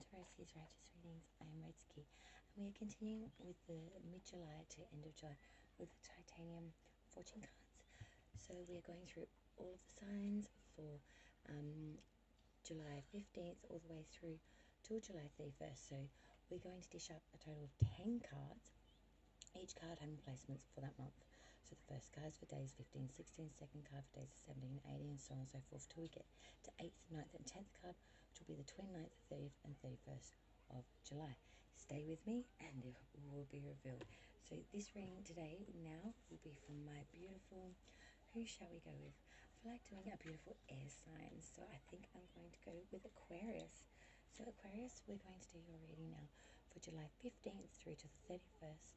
to REDSKI's Righteous Readings. I am REDSKI, and we are continuing with the mid-July to end of July with the titanium fortune cards. So we are going through all of the signs for July 15th all the way through till July 31st. So we're going to dish up a total of 10 cards, each card having placements for that month. So the first card is for days 15, 16, second card for days 17, 18, and so on and so forth, till we get to 8th, 9th, and 10th card, which will be the 29th, 30th, and 31st of July. Stay with me and it will be revealed. So this reading today now will be from my beautiful, who shall we go with? I feel like doing a beautiful air sign, so I think I'm going to go with Aquarius. So Aquarius, we're going to do your reading now for July 15th through to the 31st.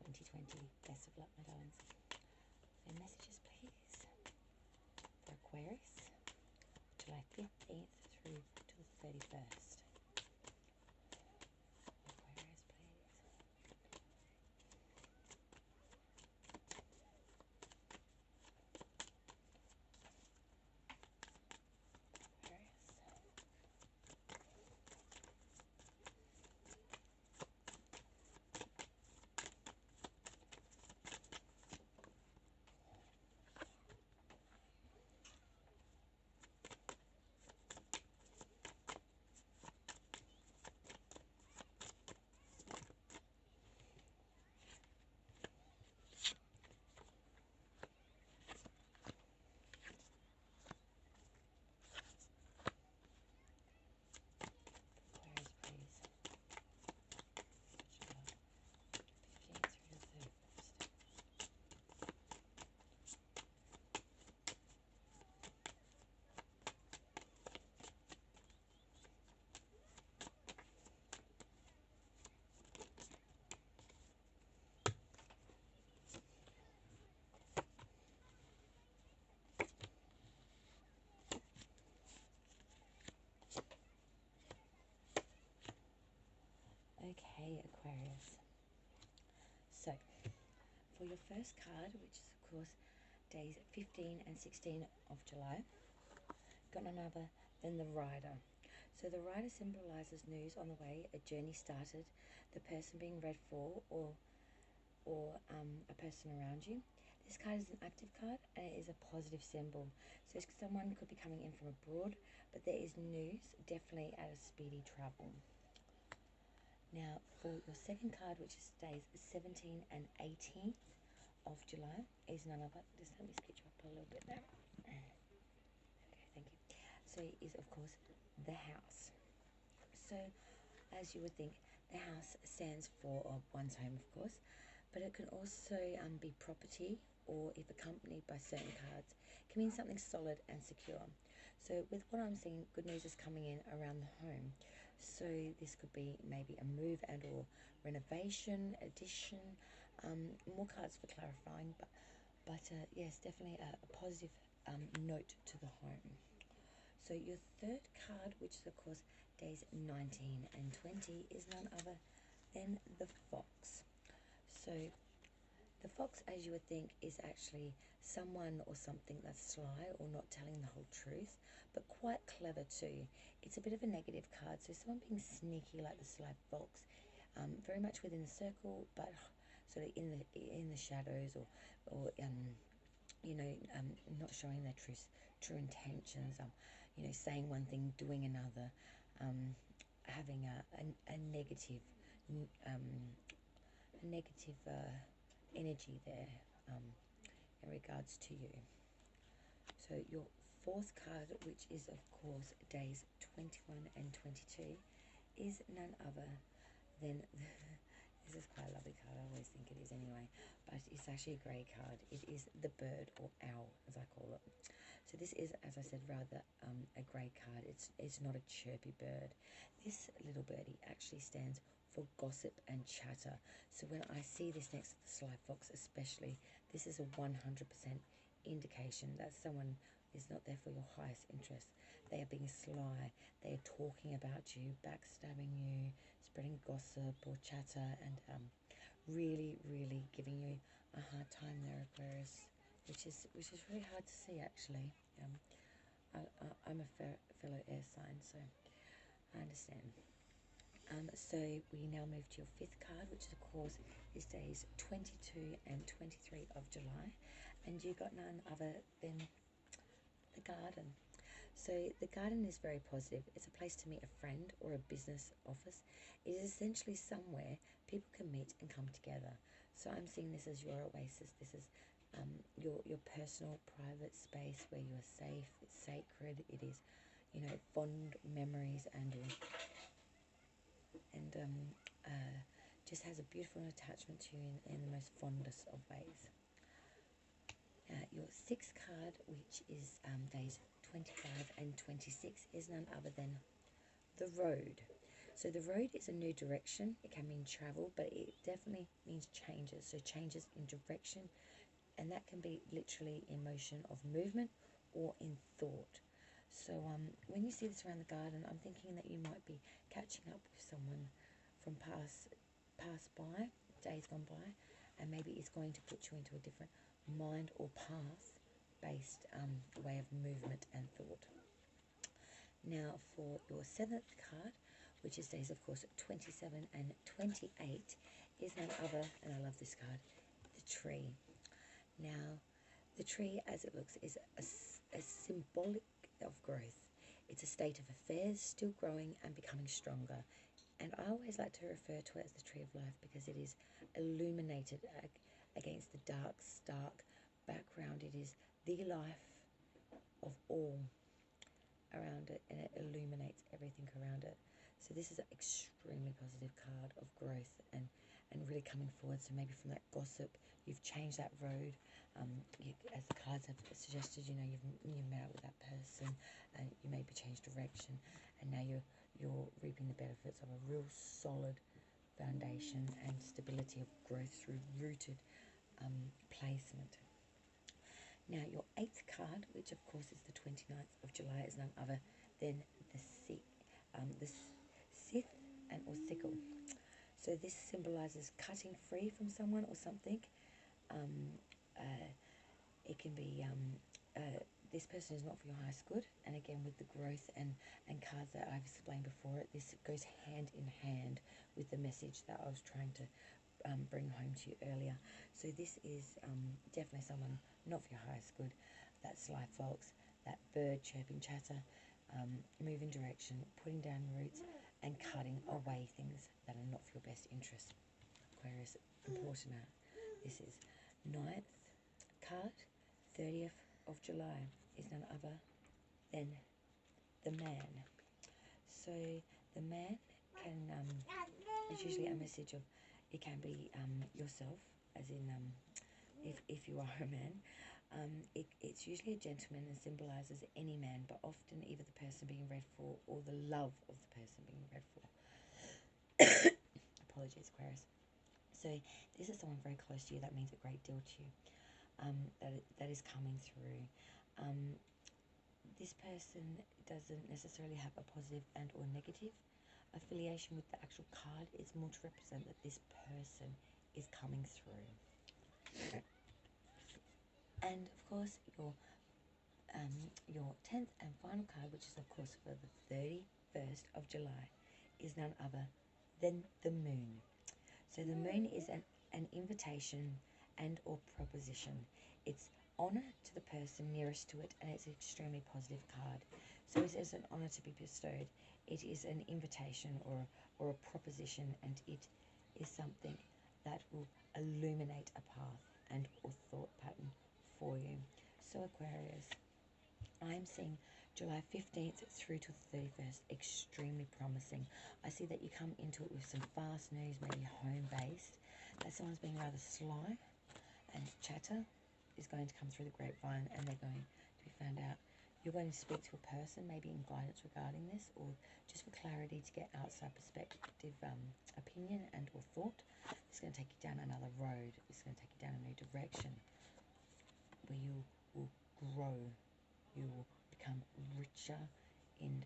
2020. Best of luck, my darlings. Their messages, please, for Aquarius, July 15th through to the 31st. Aquarius, please. Aquarius. Okay, Aquarius. So, for your first card, which is of course days 15 and 16 of July, got none other than the Rider. So the Rider symbolizes news on the way, a journey started, the person being read for, or a person around you. This card is an active card and it is a positive symbol. So someone could be coming in from abroad, but there is news, definitely at a speedy travel. Now, for your second card, which is days 17 and 18th of July, is none other. Just let me sketch you up a little bit there. Okay, thank you. So it is, of course, the House. So, as you would think, the House stands for one's home, of course, but it can also be property, or if accompanied by certain cards, can mean something solid and secure. So with what I'm seeing, good news is coming in around the home. So this could be maybe a move and or renovation, addition, more cards for clarifying, but yes, definitely a positive note to the home. So your third card, which is of course days 19 and 20, is none other than the Fox. So the Fox, as you would think, is actually someone or something that's sly or not telling the whole truth, but quite clever too. It's a bit of a negative card, so someone being sneaky like the sly Fox, very much within the circle, but sort of in the shadows, or you know, not showing their true intentions. You know, saying one thing, doing another, having a negative energy there in regards to you. So your fourth card, which is of course days 21 and 22, is none other than this is quite a lovely card. I always think it is anyway, but it's actually a grey card. It is the bird, or owl as I call it. So this is, as I said, rather a grey card. It's not a chirpy bird. This little birdie actually stands for gossip and chatter. So when I see this next to the sly fox especially, this is a 100% indication that someone is not there for your highest interest. They are being sly. They are talking about you, backstabbing you, spreading gossip or chatter, and really giving you a hard time there, Aquarius, which is really hard to see actually. I'm a fellow air sign, so I understand. So we now move to your 5th card, which of course is days 22 and 23 of July, and you got none other than the garden. So the garden is very positive. It's a place to meet a friend or a business office. It is essentially somewhere people can meet and come together. So I'm seeing this as your oasis. This is your personal private space where you are safe. It's sacred. It is, you know, fond memories and just has a beautiful attachment to you in the most fondest of ways. Your 6th card, which is days 25 and 26, is none other than the road. So the road is a new direction. It can mean travel, but it definitely means changes. So changes in direction, and that can be literally in motion of movement or in thought. So when you see this around the garden, I'm thinking that you might be catching up with someone from past by, days gone by, and maybe it's going to put you into a different mind or path based way of movement and thought. Now for your 7th card, which is days of course 27 and 28, is none other, and I love this card, the tree. Now the tree as it looks is a symbolic of growth. It's a state of affairs, still growing and becoming stronger. And I always like to refer to it as the tree of life because it is illuminated against the dark, stark background. It is the life of all around it, and it illuminates everything around it. So this is an extremely positive card of growth and really coming forward. So maybe from that gossip, you've changed that road. As the cards have suggested, you know, you've met up with that person and you maybe changed direction, and now you're reaping the benefits of a real solid foundation and stability of growth through rooted placement. Now your 8th card, which of course is the 29th of July, is none other than the scythe and or sickle. So this symbolises cutting free from someone or something. It can be this person is not for your highest good, and again with the growth and cards that I've explained before, this goes hand in hand with the message that I was trying to bring home to you earlier. So this is definitely someone not for your highest good. That's life, folks. That bird chirping chatter, moving direction, putting down roots, and cutting away things that are not for your best interest. Aquarius, important out. This is 9th card, 30th of July, is none other than the man. So the man can is usually a message of, it can be yourself, as in if you are a man. It's usually a gentleman and symbolises any man, but often either the person being read for or the love of the person being read for. Apologies, Aquarius. So this is someone very close to you that means a great deal to you, that is coming through. This person doesn't necessarily have a positive and or negative affiliation with the actual card. It's more to represent that this person is coming through. And of course your 10th and final card, which is of course for the 31st of July, is none other than the moon. So the moon is an invitation and or proposition. It's honour to the person nearest to it, and it's an extremely positive card. So it is an honour to be bestowed. It is an invitation or a proposition, and it is something that will illuminate a path and or thought pattern for you. So Aquarius, I'm seeing July 15th through to the 31st, extremely promising. I see that you come into it with some fast news, maybe home-based, that someone's being rather sly, and chatter is going to come through the grapevine, and they're going to be found out. You're going to speak to a person, maybe in guidance regarding this, or just for clarity to get outside perspective, opinion and or thought. It's going to take you down another road. It's going to take you down a new direction where you will grow. You will become richer in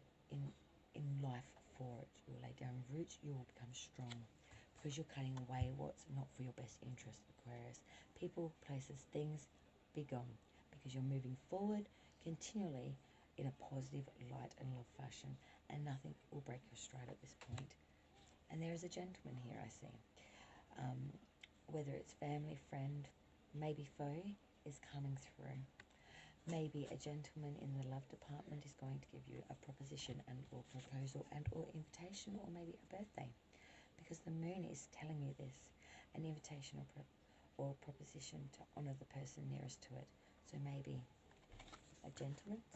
life for it. You will lay down roots. You will become strong because you're cutting away what's not for your best interest, Aquarius. People, places, things, be gone, because you're moving forward continually in a positive light and love fashion, and nothing will break your stride at this point. And there is a gentleman here, I see. Whether it's family, friend, maybe foe, is coming through. Maybe a gentleman in the love department is going to give you a proposition and or proposal and or invitation, or maybe a birthday, because the moon is telling you this, an invitation or proposition to honour the person nearest to it. So maybe a gentleman's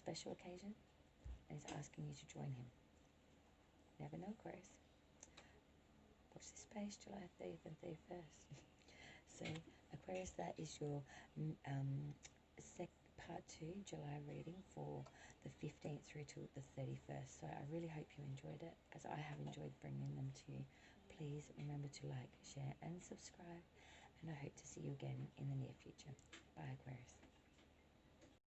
special occasion, and he's asking you to join him. Never know, Aquarius. Watch this space, July 30th and 31st. So, Aquarius, that is your part 2 July reading for the 15th through to the 31st. So I really hope you enjoyed it, as I have enjoyed bringing them to you. Please remember to like, share and subscribe, and I hope to see you again in the near future. Bye, Aquarius.